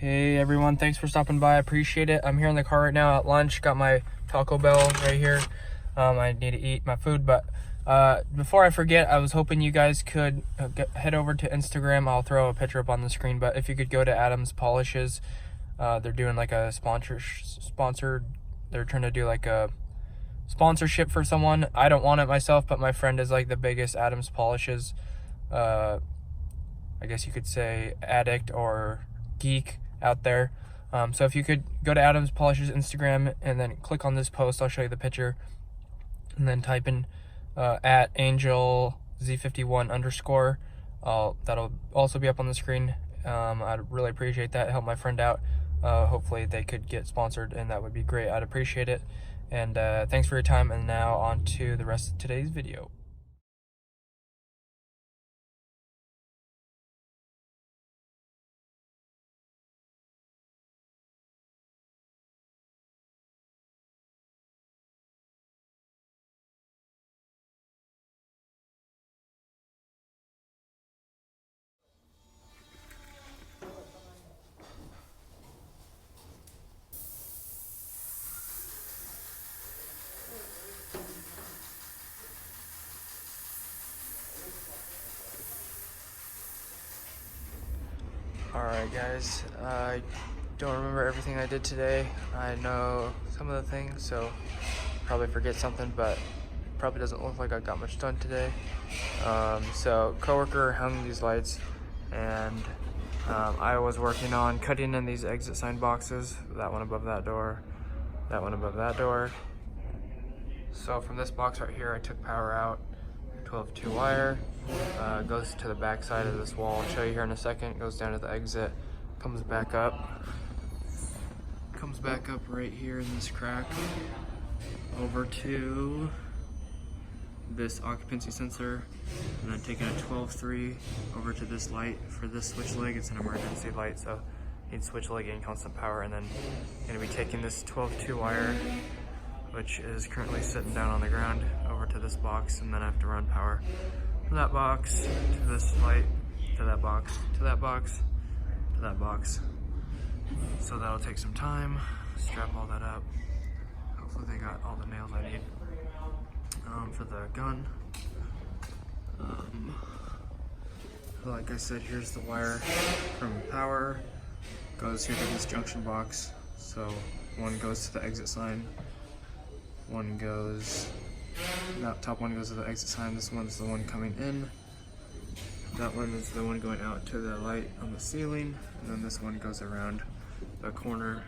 Hey everyone, thanks for stopping by. I appreciate it. I'm here in the car right now at lunch. Got my Taco Bell right here. I need to eat my food, but before I forget, I was hoping you guys could head over to Instagram. I'll throw a picture up on the screen, but if you could go to Adam's Polishes, they're doing like a sponsored. They're trying to do like a sponsorship for someone. I don't want it myself, but my friend is like the biggest Adam's Polishes, I guess you could say, addict or geek out there. So if you could go to Adam's Polishes Instagram and then click on this post, I'll show you the picture, and then type in at AngelZ51_. That'll also be up on the screen. I'd really appreciate that. Help my friend out. Hopefully they could get sponsored, and that would be great. I'd appreciate it. And thanks for your time. And now on to the rest of today's video. Alright guys, I don't remember everything I did today. I know some of the things, so probably forget something, but probably doesn't look like I got much done today. So coworker hung these lights, and I was working on cutting in these exit sign boxes, that one above that door, that one above that door. So from this box right here, I took power out, 12-2 wire, goes to the back side of this wall. I'll show you here in a second. Goes down to the exit, comes back up right here in this crack, over to this occupancy sensor, and then taking a 12-3 over to this light for this switch leg. It's an emergency light, so need switch leg and constant power. And then going to be taking this 12-2 wire, which is currently sitting down on the ground, over to this box, and then I have to run power from that box to this light, to that box, to that box, to that box. So that'll take some time. Strap all that up. Hopefully they got all the nails I need for the gun. Like I said, here's the wire from power. Goes here to this junction box. So one goes to the exit sign. One goes, that top one goes to the exit sign. This one's the one coming in. That one is the one going out to the light on the ceiling. And then this one goes around the corner.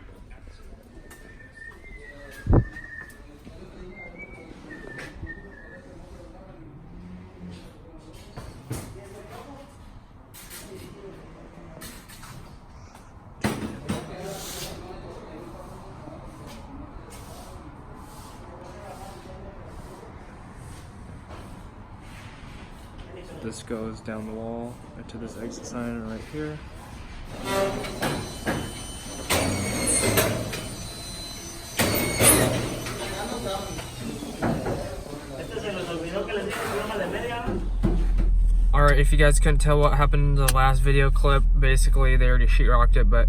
This goes down the wall to this exit sign right here. Alright, if you guys couldn't tell what happened in the last video clip, basically they already sheetrocked it, but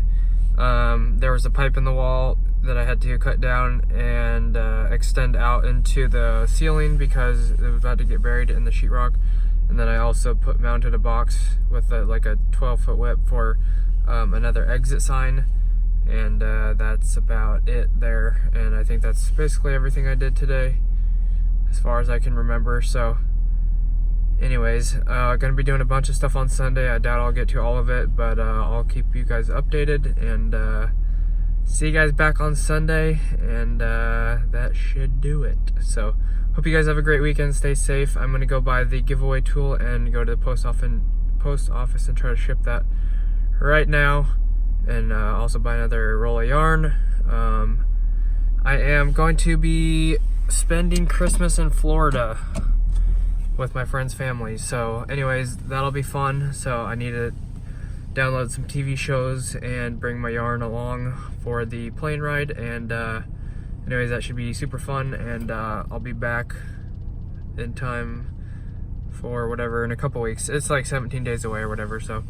there was a pipe in the wall that I had to cut down and extend out into the ceiling because it was about to get buried in the sheetrock. And then I also mounted a box with like a 12-foot whip for another exit sign, and that's about it there. And I think that's basically everything I did today, as far as I can remember. So, anyways, gonna be doing a bunch of stuff on Sunday. I doubt I'll get to all of it, but I'll keep you guys updated, and see you guys back on Sunday, and that should do it. So, hope you guys have a great weekend. Stay safe. I'm gonna go buy the giveaway tool and go to the post office and try to ship that right now, and also buy another roll of yarn. I am going to be spending Christmas in Florida with my friend's family. So anyways, that'll be fun. So I need to download some TV shows and bring my yarn along for the plane ride, and anyways, that should be super fun, and I'll be back in time for whatever in a couple weeks. It's like 17 days away or whatever, so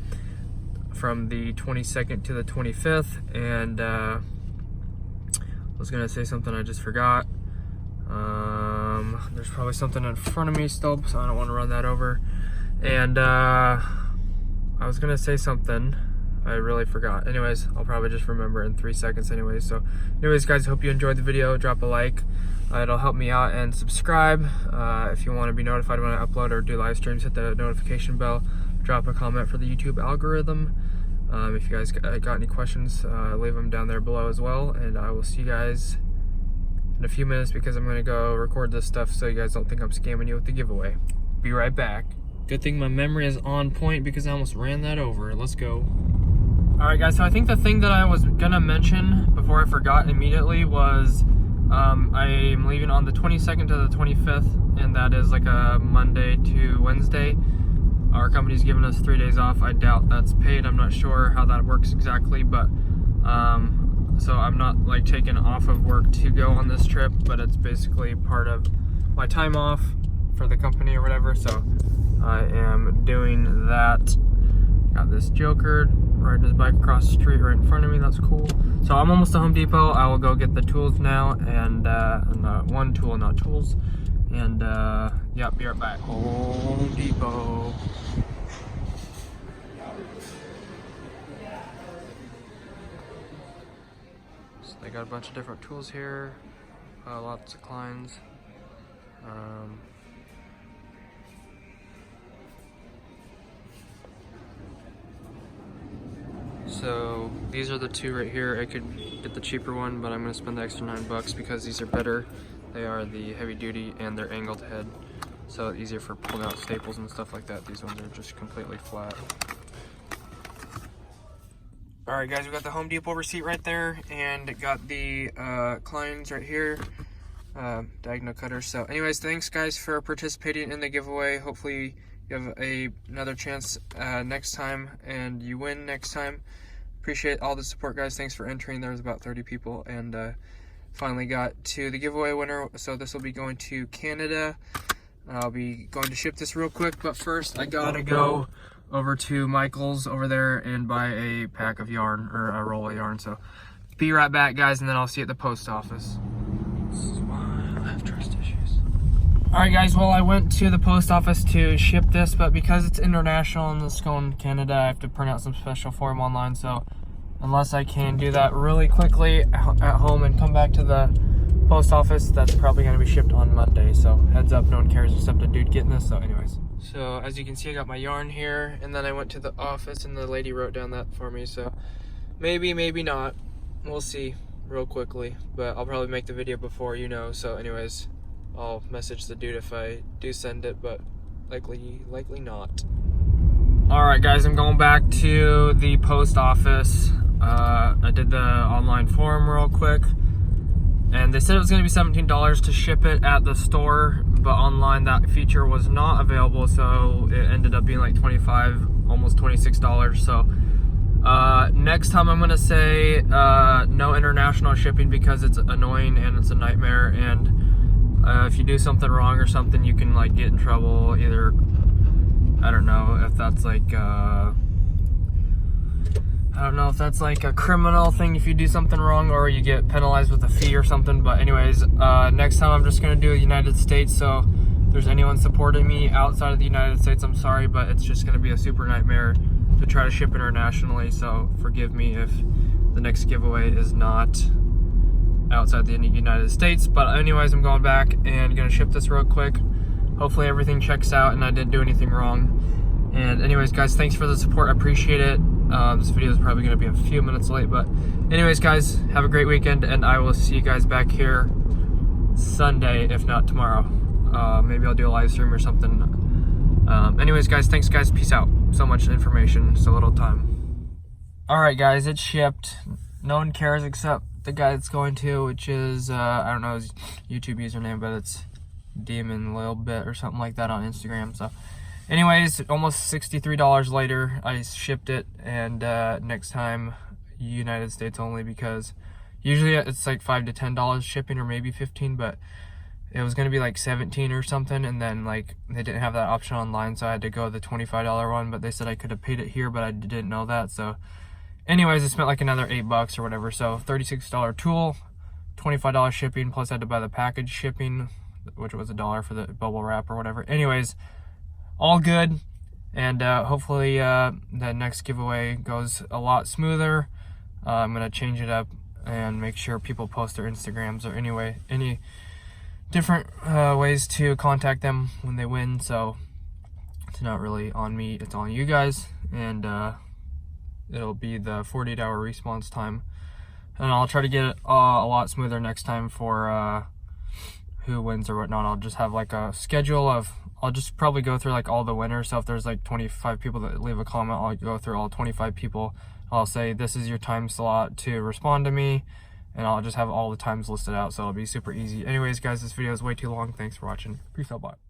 from the 22nd to the 25th, and I was gonna say something I just forgot. There's probably something in front of me still, so I don't want to run that over. And I was gonna say something I really forgot. Anyways, I'll probably just remember in 3 seconds anyways. So anyways, guys, hope you enjoyed the video. Drop a like. It'll help me out, and subscribe. If you want to be notified when I upload or do live streams, hit the notification bell. Drop a comment for the YouTube algorithm. If you guys got any questions, leave them down there below as well. And I will see you guys in a few minutes, because I'm going to go record this stuff so you guys don't think I'm scamming you with the giveaway. Be right back. Good thing my memory is on point, because I almost ran that over. Let's go. Alright guys, so I think the thing that I was going to mention before I forgot immediately was I'm leaving on the 22nd to the 25th, and that is like a Monday to Wednesday. Our company's giving us 3 days off. I doubt that's paid. I'm not sure how that works exactly, but so I'm not like taking off of work to go on this trip, but it's basically part of my time off for the company or whatever. So I am doing that. Got this joker riding his bike across the street right in front of me. That's cool. So I'm almost to Home Depot. I will go get the tools now, and one tool, not tools. And yeah, be right back. Home Depot. So they got a bunch of different tools here, lots of Kleins. So these are the two right here. I could get the cheaper one, but I'm gonna spend the extra $9 because these are better. They are the heavy duty, and they're angled head, so easier for pulling out staples and stuff like that. These ones are just completely flat. All right, guys, we got the Home Depot receipt right there, and got the Kleins right here, diagonal cutters. So anyways, thanks guys for participating in the giveaway. Hopefully you have another chance next time, and you win next time. Appreciate all the support, guys. Thanks for entering. There was about 30 people, and finally got to the giveaway winner. So this will be going to Canada. I'll be going to ship this real quick, but first I gotta go over to Michael's over there and buy a pack of yarn, or a roll of yarn. So be right back, guys, and then I'll see you at the post office. This is why I have trust issues. All right, guys, well, I went to the post office to ship this, but because it's international and it's going to Canada, I have to print out some special form online. So unless I can do that really quickly at home and come back to the post office, that's probably going to be shipped on Monday. So heads up, no one cares except a dude getting this. So anyways, so as you can see, I got my yarn here, and then I went to the office and the lady wrote down that for me. So maybe, maybe not. We'll see real quickly, but I'll probably make the video before, you know. So anyways, I'll message the dude if I do send it, but likely not. All right, guys, I'm going back to the post office. I did the online form real quick, and they said it was going to be $17 to ship it at the store, but online that feature was not available, so it ended up being like $25, almost $26. So next time I'm going to say no international shipping, because it's annoying and it's a nightmare, and if you do something wrong or something, you can like get in trouble. Either, I don't know if that's like a criminal thing if you do something wrong, or you get penalized with a fee or something. But anyways, next time I'm just gonna do the United States. So if there's anyone supporting me outside of the United States, I'm sorry, but it's just gonna be a super nightmare to try to ship internationally. So forgive me if the next giveaway is not outside the United States. But anyways, I'm going back and gonna ship this real quick. Hopefully everything checks out and I didn't do anything wrong. And anyways, guys, thanks for the support. I appreciate it. This video is probably going to be a few minutes late, but anyways, guys, have a great weekend, and I will see you guys back here Sunday, if not tomorrow. Maybe I'll do a live stream or something. Anyways, guys, thanks, guys. Peace out. So much information, so little time. All right, guys, it's shipped. No one cares except the guy it's going to, which is, I don't know his YouTube username, but it's Demon Lil Bit or something like that on Instagram. So anyways, almost $63 later, I shipped it, and next time, United States only, because usually it's like $5 to $10 shipping, or maybe 15, but it was gonna be like 17 or something, and then like they didn't have that option online, so I had to go the $25 one, but they said I could have paid it here, but I didn't know that. So anyways, I spent like another $8 or whatever. So $36 tool, $25 shipping, plus I had to buy the package shipping, which was $1 for the bubble wrap or whatever. Anyways, all good, and hopefully the next giveaway goes a lot smoother. I'm gonna change it up and make sure people post their Instagrams or any different ways to contact them when they win. So it's not really on me, it's on you guys, and it'll be the 48-hour response time, and I'll try to get it a lot smoother next time for who wins or whatnot. I'll just have like a schedule of, I'll just probably go through like all the winners. So if there's like 25 people that leave a comment, I'll go through all 25 people. I'll say, this is your time slot to respond to me, and I'll just have all the times listed out, so it'll be super easy. Anyways, guys, this video is way too long. Thanks for watching. Peace out, bye.